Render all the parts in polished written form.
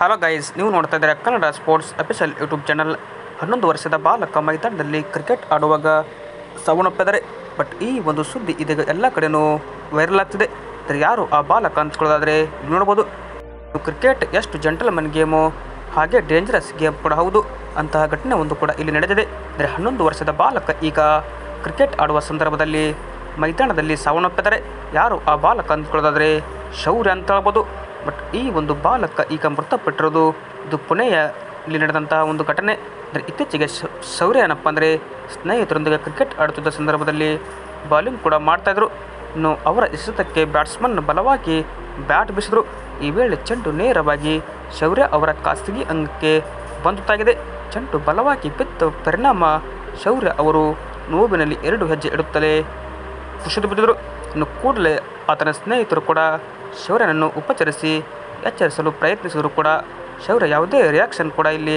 Hello guys, ನೀವು ನೋಡ್ತಾ ಇದ್ದೀರಾ Kannada sports official YouTube channel. 11 ವರ್ಷದ ಬಾಲಕ ಮೈದಾನದಲ್ಲಿ ಕ್ರಿಕೆಟ್ ಆಡುವಾಗ ಸಾವನ್ನಪ್ಪಿದ್ದಾರೆ. ಬಟ್ ಈ ಒಂದು ಸುದ್ದಿ ಇದೀಗ ಎಲ್ಲ ಕಡೆನೂ ವೈರಲ್ ಆಗ್ತಿದೆ. ಯಾರು ಆ ಬಾಲಕ ಅಂದ್ಕೊಳ್ಳೋದಾದರೆ ನೋಡ್ಬೋದು. ಕ್ರಿಕೆಟ್ ಎಷ್ಟು ಜೆಂಟಲ್ಮನ್ ಗೇಮು, ಹಾಗೆ ಡೇಂಜರಸ್ ಗೇಮ್ ಕೂಡ ಹೌದು. ಅಂತಹ ಘಟನೆ ಒಂದು ಕೂಡ ಇಲ್ಲಿ ನಡೆದಿದೆ. ಅಂದರೆ 11 ವರ್ಷದ ಬಾಲಕ ಈಗ ಕ್ರಿಕೆಟ್ ಆಡುವ ಸಂದರ್ಭದಲ್ಲಿ ಮೈದಾನದಲ್ಲಿ ಸಾವನ್ನಪ್ಪಿದ್ದಾರೆ. ಯಾರು ಆ ಬಾಲಕ ಅಂದ್ಕೊಳ್ಳೋದಾದರೆ ಶೌರ್ಯ ಅಂತ ಹೇಳ್ಬೋದು. ಬಟ್ ಈ ಒಂದು ಬಾಲಕ ಈಗ ಮೃತಪಟ್ಟಿರೋದು ಇದು ಪುಣೆಯಲ್ಲಿ ನಡೆದಂತಹ ಒಂದು ಘಟನೆ. ಅಂದರೆ ಇತ್ತೀಚೆಗೆ ಶೌರ್ಯ ಏನಪ್ಪ ಅಂದರೆ ಸ್ನೇಹಿತರೊಂದಿಗೆ ಕ್ರಿಕೆಟ್ ಆಡುತ್ತಿದ್ದ ಸಂದರ್ಭದಲ್ಲಿ ಬೌಲಿಂಗ್ ಕೂಡ ಮಾಡ್ತಾಯಿದ್ರು. ಇನ್ನು ಅವರ ಎಸೆತಕ್ಕೆ ಬ್ಯಾಟ್ಸ್ಮನ್ ಬಲವಾಗಿ ಬ್ಯಾಟ್ ಬೀಸಿದ್ರು. ಈ ವೇಳೆ ಚೆಂಡು ನೇರವಾಗಿ ಶೌರ್ಯ ಅವರ ಖಾಸಗಿ ಅಂಗಕ್ಕೆ ಬಂದುತ್ತಾಗಿದೆ. ಚೆಂಡು ಬಲವಾಗಿ ಬಿದ್ದ ಪರಿಣಾಮ ಶೌರ್ಯ ಅವರು ನೋವಿನಲ್ಲಿ 2 ಹೆಜ್ಜೆ ಇಡುತ್ತಲೇ ಕುಸಿದು ಬಿದ್ದರು. ಇನ್ನು ಕೂಡಲೇ ಆತನ ಸ್ನೇಹಿತರು ಕೂಡ ಶೌರ್ಯನನ್ನು ಉಪಚರಿಸಿ ಎಚ್ಚರಿಸಲು ಪ್ರಯತ್ನಿಸಿದರೂ ಕೂಡ ಶೌರ್ಯ ಯಾವುದೇ ರಿಯಾಕ್ಷನ್ ಕೂಡ ಇಲ್ಲಿ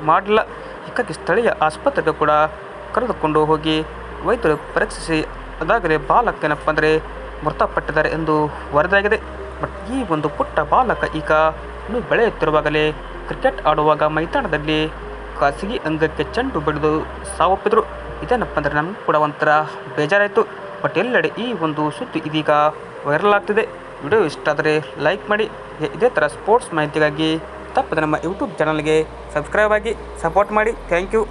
ಮಾಡಲಿಲ್ಲ. ಹೀಗಾಗಿ ಸ್ಥಳೀಯ ಆಸ್ಪತ್ರೆಗೆ ಕೂಡ ಕರೆದುಕೊಂಡು ಹೋಗಿ ವೈದ್ಯರು ಪರೀಕ್ಷಿಸಿ ಅದಾಗಲೇ ಬಾಲಕ ಏನಪ್ಪ ಅಂದರೆ ಮೃತಪಟ್ಟಿದ್ದಾರೆ ಎಂದು ವರದಿಯಾಗಿದೆ. ಬಟ್ ಈ ಒಂದು ಪುಟ್ಟ ಬಾಲಕ ಈಗ ಇನ್ನೂ ಬೆಳೆಯುತ್ತಿರುವಾಗಲೇ ಕ್ರಿಕೆಟ್ ಆಡುವಾಗ ಮೈದಾನದಲ್ಲಿ ಖಾಸಗಿ ಅಂಗಕ್ಕೆ ಚೆಂಡು ಬಡಿದು ಸಾವಪ್ಪಿದ್ರು. ಇದೇನಪ್ಪ ಅಂದರೆ ನಮಗೂ ಕೂಡ ಒಂಥರ ಬೇಜಾರಾಯಿತು. ಬಟ್ ಎಲ್ಲೆಡೆ ಈ ಒಂದು ಸುದ್ದಿ ಇದೀಗ ವೈರಲ್ ಆಗ್ತಿದೆ. ವಿಡಿಯೋ ಇಷ್ಟ ಆದರೆ ಲೈಕ್ ಮಾಡಿ. ಇದೇ ಥರ ಸ್ಪೋರ್ಟ್ಸ್ ಮಾಹಿತಿಗಾಗಿ ತಪ್ಪದೆ ನಮ್ಮ ಯೂಟ್ಯೂಬ್ ಚಾನಲ್ಗೆ ಸಬ್ಸ್ಕ್ರೈಬ್ ಆಗಿ ಸಪೋರ್ಟ್ ಮಾಡಿ. Thank you.